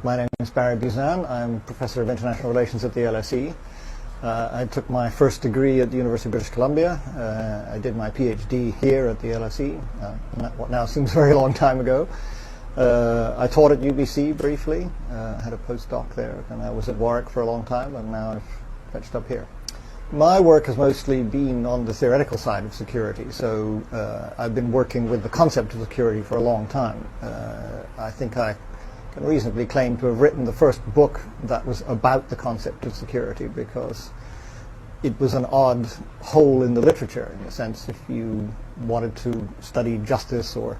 My name is Bari Buzan. I'm Professor of International Relations at the LSE. I took my first degree at the University of British Columbia. I did my PhD here at the LSE, what now seems a very long time ago. I taught at UBC briefly, had a postdoc there, and I was at Warwick for a long time, and now I've fetched up here. My work has mostly been on the theoretical side of security, so I've been working with the concept of security for a long time. I think I can reasonably claim to have written the first book that was about the concept of security, because it was an odd hole in the literature, in a sense. If you wanted to study justice or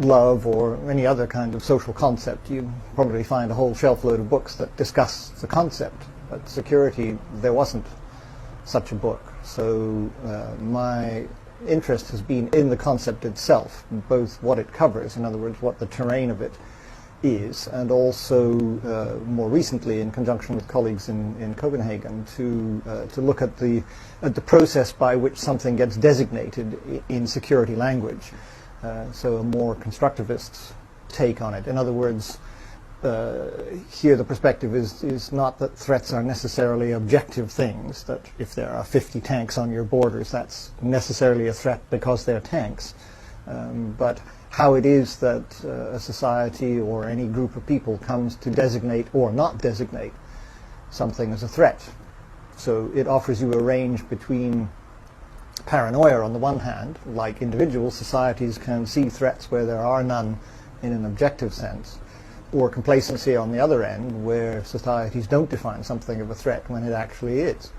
love or any other kind of social concept, you'd probably find a whole shelf load of books that discuss the concept. But security, there wasn't such a book. So my interest has been in the concept itself, both what it covers, in other words, what the terrain of it is, and also more recently, in conjunction with colleagues in Copenhagen, to look at the process by which something gets designated in security language. So a more constructivist take on it. In other words, here the perspective is not that threats are necessarily objective things, that if there are 50 tanks on your borders, that's necessarily a threat because they're tanks. But how it is that a society or any group of people comes to designate or not designate something as a threat. So it offers you a range between paranoia on the one hand, like individual societies can see threats where there are none in an objective sense, or complacency on the other end, where societies don't define something of a threat when it actually is.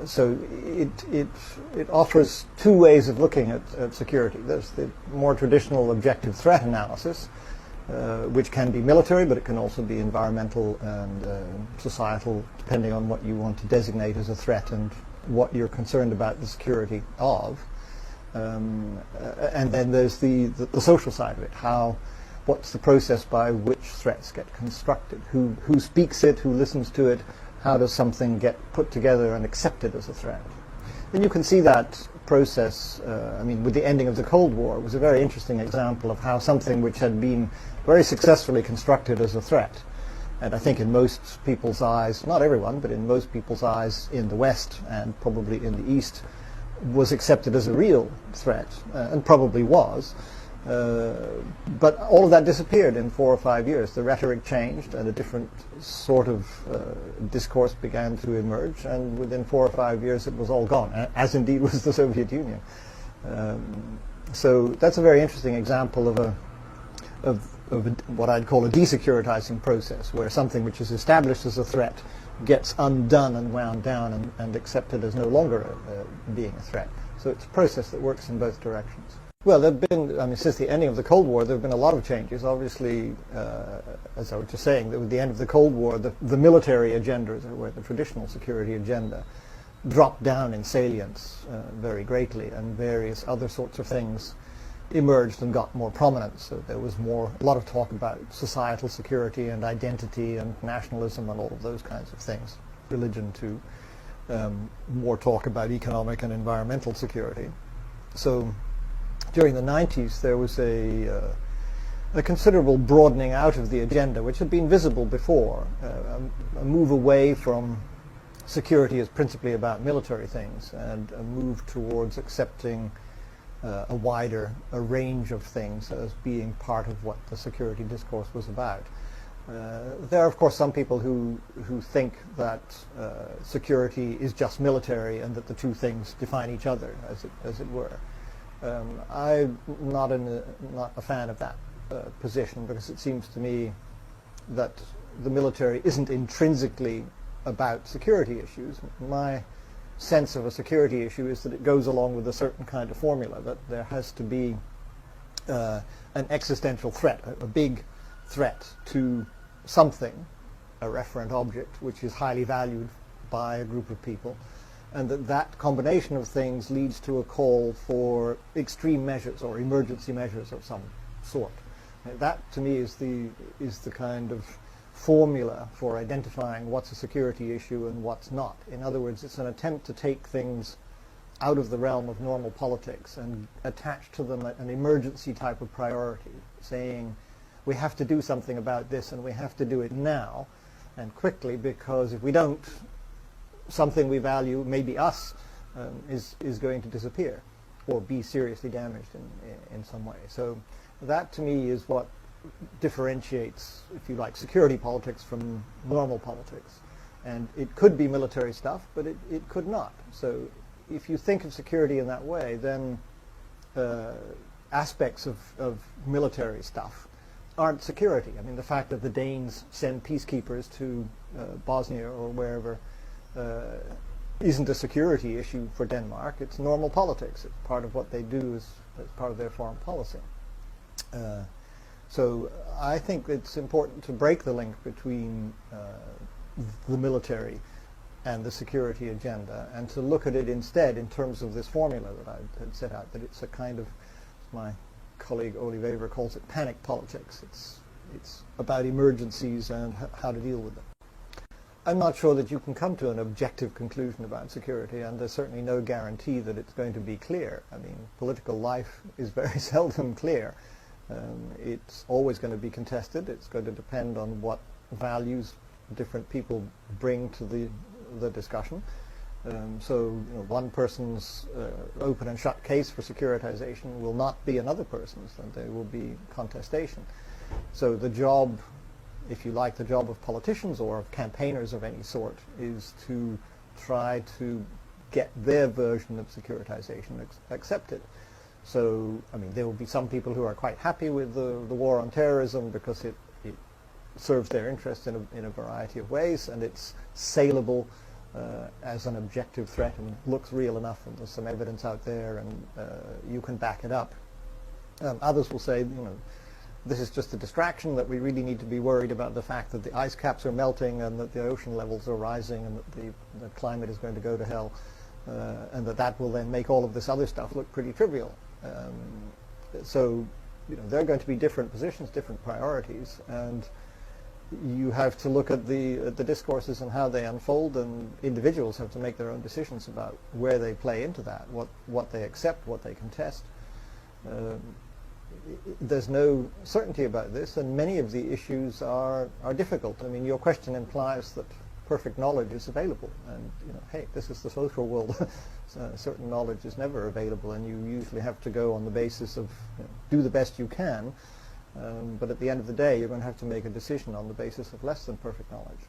So it offers two ways of looking at security. There's the more traditional objective threat analysis, which can be military, but it can also be environmental and societal, depending on what you want to designate as a threat and what you're concerned about the security of. And then there's the social side of it. What's the process by which threats get constructed? Who speaks it? Who listens to it? How does something get put together and accepted as a threat? Then you can see that process, with the ending of the Cold War, was a very interesting example of how something which had been very successfully constructed as a threat, and I think in most people's eyes, not everyone, but in most people's eyes in the West and probably in the East, was accepted as a real threat, and probably was. But all of that disappeared in 4 or 5 years. The rhetoric changed and a different sort of discourse began to emerge, and within 4 or 5 years it was all gone, as indeed was the Soviet Union. So that's a very interesting example of what I'd call a desecuritizing process, where something which is established as a threat gets undone and wound down and accepted as no longer being a threat. So it's a process that works in both directions. Well, there have been, since the ending of the Cold War, there have been a lot of changes. Obviously, as I was just saying, that with the end of the Cold War, the military agenda, as it were, the traditional security agenda, dropped down in salience very greatly, and various other sorts of things emerged and got more prominence. So there was a lot of talk about societal security and identity and nationalism and all of those kinds of things. Religion too. More talk about economic and environmental security. So during the 90s, there was a considerable broadening out of the agenda, which had been visible before, a move away from security as principally about military things, and a move towards accepting a range of things as being part of what the security discourse was about. There are, of course, some people who think that security is just military and that the two things define each other, as it were. I'm not a fan of that position, because it seems to me that the military isn't intrinsically about security issues. My sense of a security issue is that it goes along with a certain kind of formula, that there has to be an existential threat, a big threat to something, a referent object, which is highly valued by a group of people, and that combination of things leads to a call for extreme measures or emergency measures of some sort. That, to me, is the kind of formula for identifying what's a security issue and what's not. In other words, it's an attempt to take things out of the realm of normal politics and attach to them an emergency type of priority, saying we have to do something about this, and we have to do it now and quickly, because if we don't, something we value, maybe us, is going to disappear or be seriously damaged in some way. So that to me is what differentiates, if you like, security politics from normal politics. And it could be military stuff, but it could not. So if you think of security in that way, then aspects of military stuff aren't security. I mean, the fact that the Danes send peacekeepers to Bosnia or wherever isn't a security issue for Denmark. It's normal politics. It's part of what they do as part of their foreign policy. So I think it's important to break the link between the military and the security agenda, and to look at it instead in terms of this formula that I had set out, that it's a kind of, my colleague Oli Weber calls it, panic politics. It's about emergencies and how to deal with them. I'm not sure that you can come to an objective conclusion about security, and there's certainly no guarantee that it's going to be clear. I mean, political life is very seldom clear. It's always going to be contested. It's going to depend on what values different people bring to the discussion. So one person's open and shut case for securitization will not be another person's, and there will be contestation. So the job, if you like, the job of politicians or of campaigners of any sort is to try to get their version of securitization accepted. So, I mean, there will be some people who are quite happy with the war on terrorism because it serves their interests in a variety of ways, and it's saleable as an objective threat and looks real enough, and there's some evidence out there, and you can back it up. Others will say, this is just a distraction, that we really need to be worried about the fact that the ice caps are melting and that the ocean levels are rising and that the climate is going to go to hell, and that will then make all of this other stuff look pretty trivial. So there are going to be different positions, different priorities, and you have to look at the discourses and how they unfold, and individuals have to make their own decisions about where they play into that, what they accept, what they contest. There's no certainty about this, and many of the issues are difficult. I mean, your question implies that perfect knowledge is available, and hey, this is the social world. Certain knowledge is never available, and you usually have to go on the basis of do the best you can, but at the end of the day you're going to have to make a decision on the basis of less than perfect knowledge.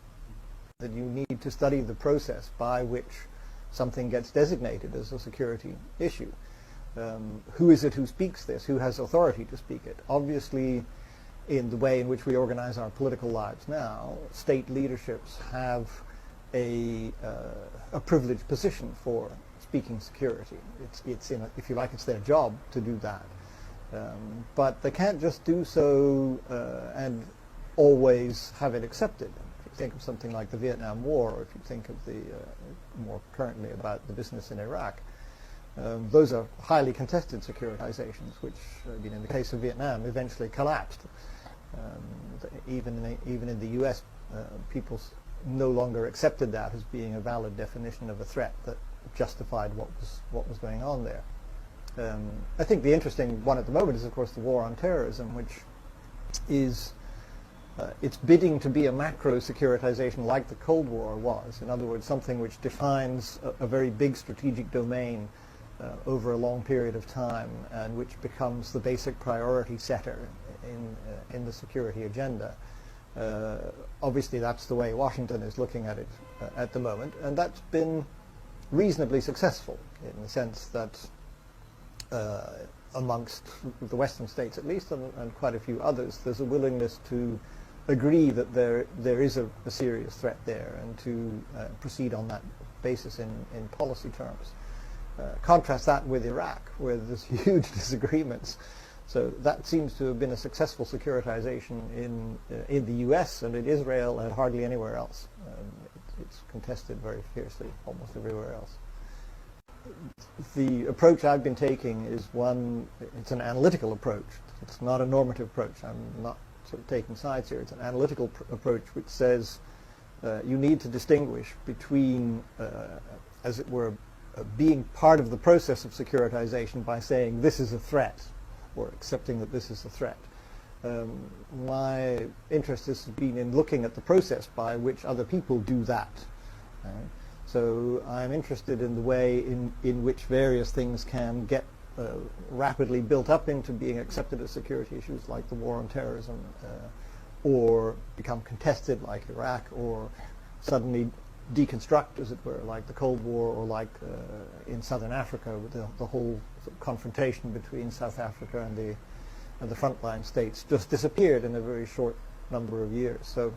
That you need to study the process by which something gets designated as a security issue. Who is it who speaks this? Who has authority to speak it? Obviously, in the way in which we organize our political lives now, state leaderships have a privileged position for speaking security. It's if you like, it's their job to do that. But they can't just do so and always have it accepted. If you think of something like the Vietnam War, or if you think of the more currently about the business in Iraq, those are highly contested securitizations, which, in the case of Vietnam, eventually collapsed. Even in the U.S., people no longer accepted that as being a valid definition of a threat that justified what was going on there. I think the interesting one at the moment is, of course, the war on terrorism, which is it's bidding to be a macro securitization like the Cold War was. In other words, something which defines a very big strategic domain over a long period of time, and which becomes the basic priority setter in the security agenda. Obviously, that's the way Washington is looking at it at the moment, and that's been reasonably successful in the sense that amongst the Western states, at least, and quite a few others, there's a willingness to agree that there is a serious threat there, and to proceed on that basis in policy terms. Contrast that with Iraq, where there's huge disagreements. So that seems to have been a successful securitization in the U.S. and in Israel, and hardly anywhere else. It's contested very fiercely almost everywhere else. The approach I've been taking is it's an analytical approach. It's not a normative approach. I'm not sort of taking sides here. It's an analytical approach which says you need to distinguish between, as it were, being part of the process of securitization by saying this is a threat, or accepting that this is a threat, my interest has been in looking at the process by which other people do that. So I'm interested in the way in which various things can get rapidly built up into being accepted as security issues, like the war on terrorism, or become contested, like Iraq, or suddenly deconstruct, as it were, like the Cold War, or like in Southern Africa with the whole confrontation between South Africa and the frontline states just disappeared in a very short number of years. So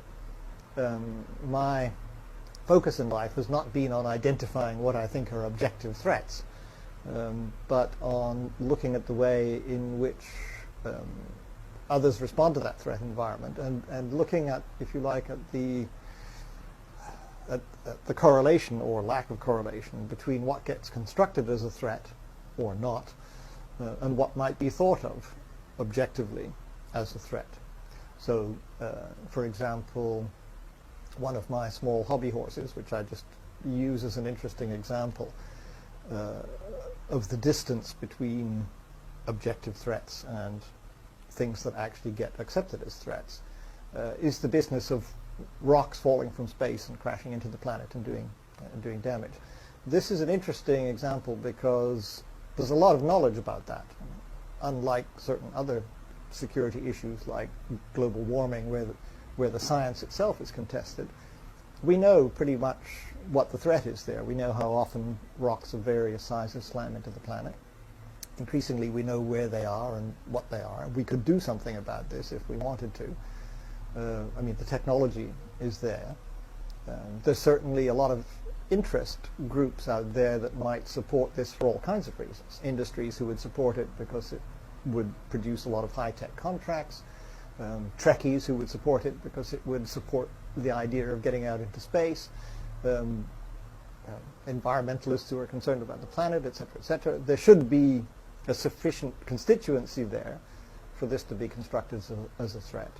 my focus in life has not been on identifying what I think are objective threats, but on looking at the way in which others respond to that threat environment, and looking at, if you like, at the correlation or lack of correlation between what gets constructed as a threat or not, and what might be thought of objectively as a threat. So, for example, one of my small hobby horses, which I just use as an interesting example of the distance between objective threats and things that actually get accepted as threats, is the business of rocks falling from space and crashing into the planet and doing damage. This is an interesting example because there's a lot of knowledge about that. Unlike certain other security issues like global warming, where the science itself is contested, we know pretty much what the threat is there. We know how often rocks of various sizes slam into the planet. Increasingly, we know where they are and what they are. We could do something about this if we wanted to. I mean, the technology is there. There's certainly a lot of interest groups out there that might support this for all kinds of reasons. Industries who would support it because it would produce a lot of high-tech contracts. Trekkies who would support it because it would support the idea of getting out into space. Environmentalists who are concerned about the planet, etc., etc. There should be a sufficient constituency there for this to be constructed as a threat.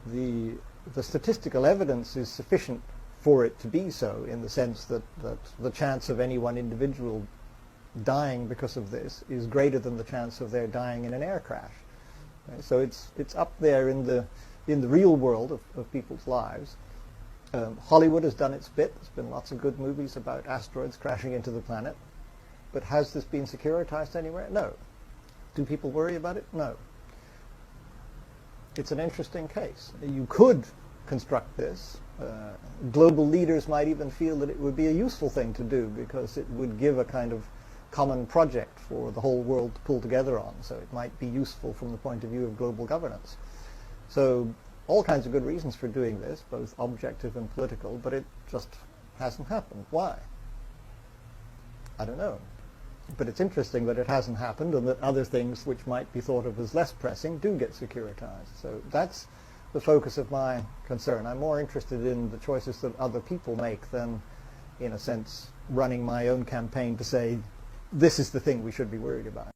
The statistical evidence is sufficient for it to be so, in the sense that the chance of any one individual dying because of this is greater than the chance of their dying in an air crash. Okay? So it's up there in the real world of people's lives. Hollywood has done its bit. There's been lots of good movies about asteroids crashing into the planet. But has this been securitized anywhere? No. Do people worry about it? No. It's an interesting case. You could construct this. Global leaders might even feel that it would be a useful thing to do because it would give a kind of common project for the whole world to pull together on. So it might be useful from the point of view of global governance. So all kinds of good reasons for doing this, both objective and political, but it just hasn't happened. Why? I don't know. But it's interesting that it hasn't happened, and that other things which might be thought of as less pressing do get securitized. So that's the focus of my concern. I'm more interested in the choices that other people make than, in a sense, running my own campaign to say, this is the thing we should be worried about.